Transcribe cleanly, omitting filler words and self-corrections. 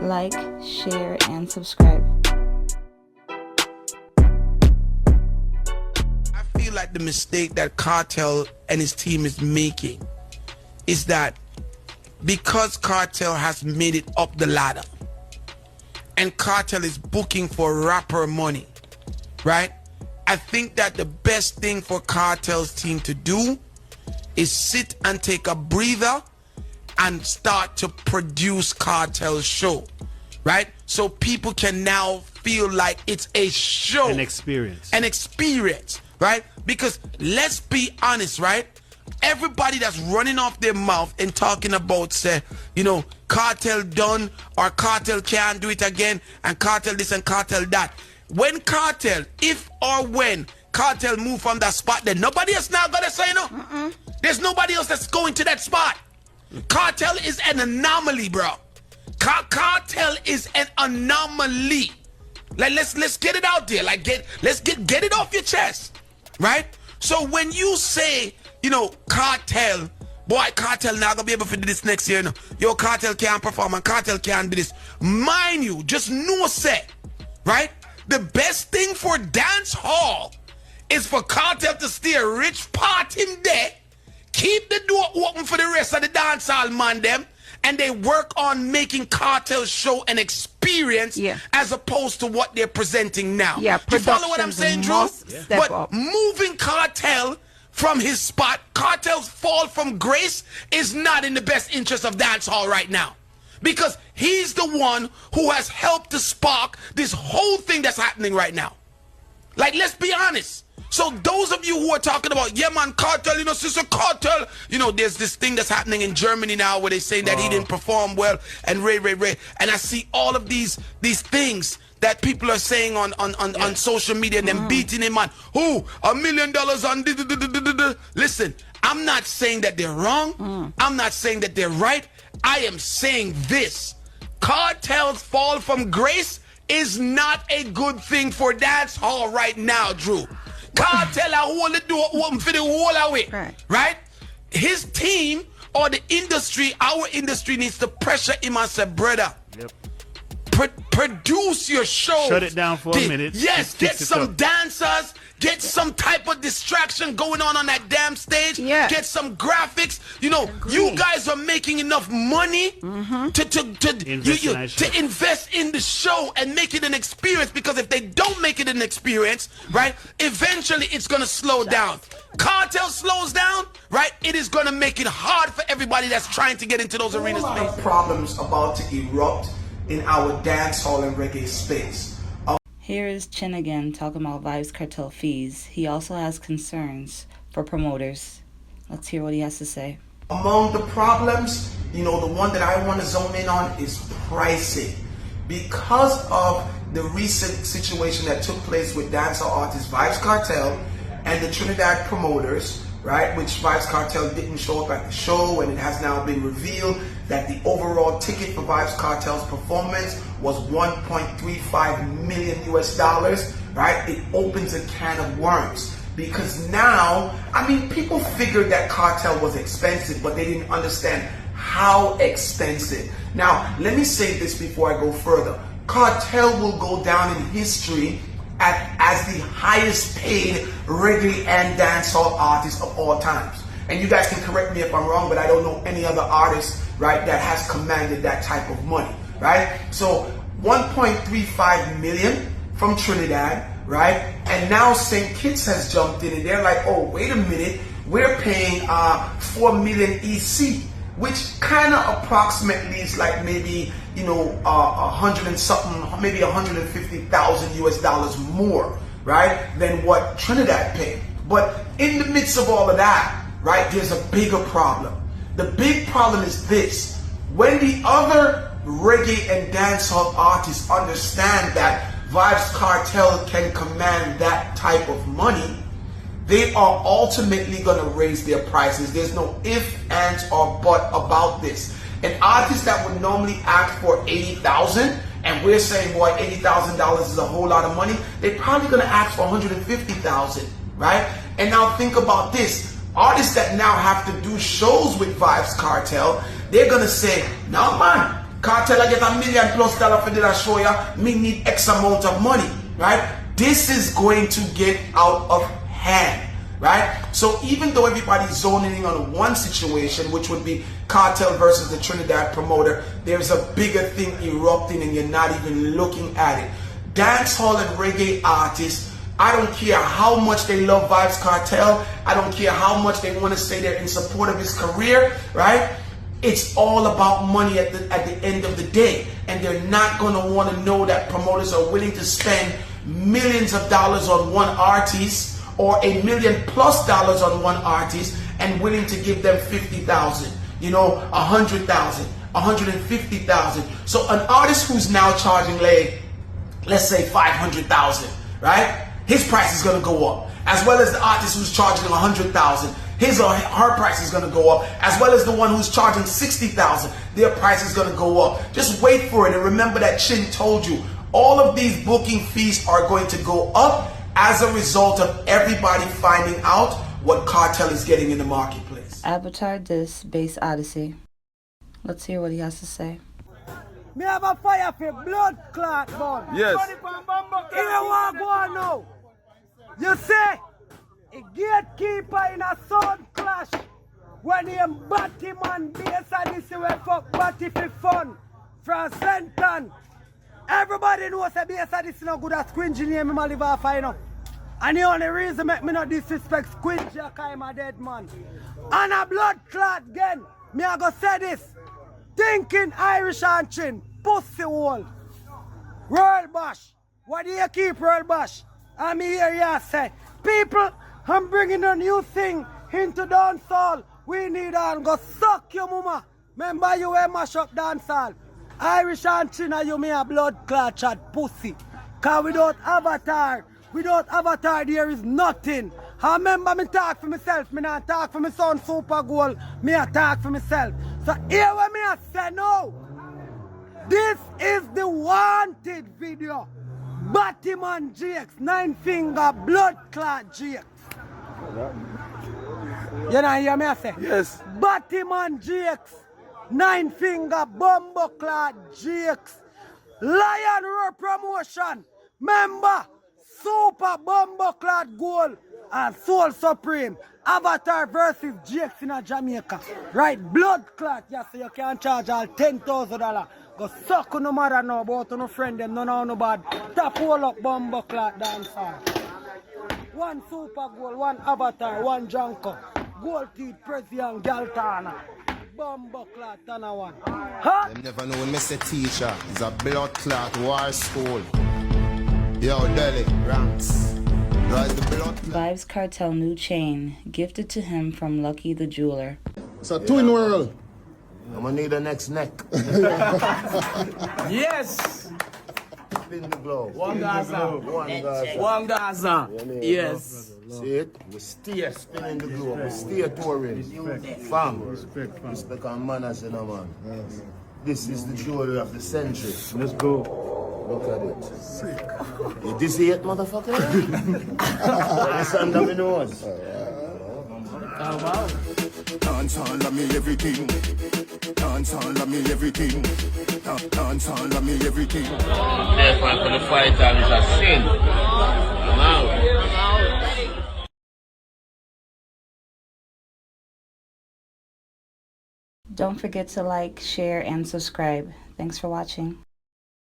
like, share, and subscribe. I feel like the mistake that Kartel and his team is making is that because Kartel has made it up the ladder and Kartel is booking for rapper money, right? I think that the best thing for Kartel's team to do is sit and take a breather and start to produce Kartel's show, right? So people can now feel like it's a show. An experience, right? Because let's be honest, right? Everybody that's running off their mouth and talking about, say, you know, Kartel done or Kartel can't do it again and Kartel this and Kartel that. When Kartel, if or when Kartel move from that spot, then nobody else now gonna say no. There's nobody else that's going to that spot. Kartel is an anomaly, bro. Kartel is an anomaly. Like let's get it out there. Like let's get it off your chest, right? So when you say, you know, Kartel, boy, Kartel not gonna be able to do this next year. No. Yo, Kartel can't perform and Kartel can't do this. Mind you, just no set, right? The best thing for dance hall is for Kartel to stay a rich part in there, keep the door open for the rest of the dance hall man them, and they work on making Kartel's show an experience as opposed to what they're presenting now. Yeah, you follow what I'm saying, Drew? But up. moving Kartel from his spot, Kartel's fall from grace is not in the best interest of dancehall right now. Because he's the one who has helped to spark this whole thing that's happening right now. Like, let's be honest. So those of you who are talking about, yeah man, Kartel, you know, sister Kartel, you know, there's this thing that's happening in Germany now where they're saying that he didn't perform well and Ray. And I see all of these things that people are saying on social media and them beating him on. Who? $1 million on Listen, I'm not saying that they're wrong. I'm not saying that they're right. I am saying this. Kartel's fall from grace is not a good thing for dance hall right now, Drew. Kartel hold the door open for the whole away, right? His team or the industry, our industry needs to pressure him and say, brother, produce your show. Shut it down for a minute. Yes, get some dancers, get some type of distraction going on that damn stage. Get some graphics. You know, you guys are making enough money to invest in the show and make it an experience, because if they don't make it an experience, right, eventually it's going to slow down. Kartel slows down, right, it is going to make it hard for everybody that's trying to get into those arena spaces. Problems about to erupt in our dancehall and reggae space. Here is Chin again talking about Vybz Kartel fees. He also has concerns for promoters. Let's hear what he has to say. Among the problems, you know, the one that I want to zone in on is pricing. Because of the recent situation that took place with dancehall artist Vybz Kartel and the Trinidad promoters, right, which Vybz Kartel didn't show up at the show, and it has now been revealed that the overall ticket for Vybz Kartel's performance was $1.35 million US, right? It opens a can of worms, because now, I mean, people figured that Kartel was expensive, but they didn't understand how expensive. Now, let me say this before I go further. Kartel will go down in history as the highest paid reggae and dancehall artist of all times. And you guys can correct me if I'm wrong, but I don't know any other artist, right, that has commanded that type of money, right? So 1.35 million from Trinidad, right? And now St. Kitts has jumped in and they're like, oh, wait a minute, we're paying 4 million EC, which kind of approximately is like maybe, you know, 100 and something, maybe 150,000 US more, right, than what Trinidad paid. But in the midst of all of that, right, there's a bigger problem. The big problem is this: when the other reggae and dancehall artists understand that Vybz Kartel can command that type of money, they are ultimately going to raise their prices. There's no if, ands, or but about this. An artist that would normally ask for $80,000, and we're saying, boy, $80,000 is a whole lot of money, they're probably going to ask for $150,000, right? And now think about this. Artists that now have to do shows with Vybz Kartel, they're going to say, no man, Cartel, I get $1 million plus for the show ya. Me need X amount of money, right? This is going to get out of hand, right? So even though everybody's zoning in on one situation, which would be Cartel versus the Trinidad promoter, there's a bigger thing erupting and you're not even looking at it. Dancehall and reggae artists, I don't care how much they love Vybz Kartel, I don't care how much they want to say they're in support of his career, right? It's all about money at the end of the day. And they're not going to want to know that promoters are willing to spend millions of dollars on one artist or $1 million plus on one artist and willing to give them 50,000, you know, 100,000, 150,000. So an artist who's now charging, let's say 500,000, right? His price is going to go up, as well as the artist who's charging 100,000. His or her price is going to go up, as well as the one who's charging 60,000. Their price is going to go up. Just wait for it, and remember that Chin told you all of these booking fees are going to go up as a result of everybody finding out what Cartel is getting in the marketplace. Avatar This, Bass Odyssey. Let's hear what he has to say. Me have a fire for blood clot, bun. Yes. Here what go on now. You see, a gatekeeper in a sound clash when him batty man bass and this way fuck batty for fun from Senton. Everybody knows that bass and this no good at Squingy name him a live off I know. And the only reason make me not disrespect Squingy cause I'm a dead man. And a blood clot again, me a go say this. Thinking Irish and Chin, pussy hole. Royal Bash. What do you keep Royal Bash? And me hear you say, people, I'm bringing a new thing into dancehall. We need and go suck your mama. Remember you will mash up dancehall. Irish and Chin you me a blood clot chat pussy. Cause without avatar there is nothing. I remember me talk for myself, me not talk for my son Super Goal, me a talk for myself. So here what me a say now. This is the wanted video. Batman GX, 9 finger blood clot GX. You know hear me I say? Yes. Batman GX, 9 finger bumbo clot GX. Lion Roar promotion. Remember, Super Bumbo Clot Goal and Soul Supreme. Avatar versus GX in a Jamaica. Right, blood clot. Yes, so you can charge all $10,000. Go suck on no matter now about no friend them, no bad. Tap all up Bumbo Clot dancer. One Super Goal, one Avatar, one Junko. Gold teeth, President Galtana. Bumbo Clot and a one. Huh? Them never know when Mr. Teacher is a blood clot war school. Yo, Delhi, ranks. Rise the blood clot. Vybz Kartel new chain, gifted to him from Lucky the Jeweler. It's a twin world. I'm gonna need the next neck. Yes. Spin the glove. One Gaza. One Gaza. One Gaza. Yes. See it? We stay spinning the globe. We stay touring. Fam. Respect and manners, you know, man. Yes. This is the jewelry of the century. Let's go. Look at it. Sick. You this it, motherfucker? That's under my nose. Dancehall love me everything. Dancehall love me everything. Dancehall love me everything. Therefore, for the fighter is a sin. I'm out. Don't forget to like, share, and subscribe. Thanks for watching.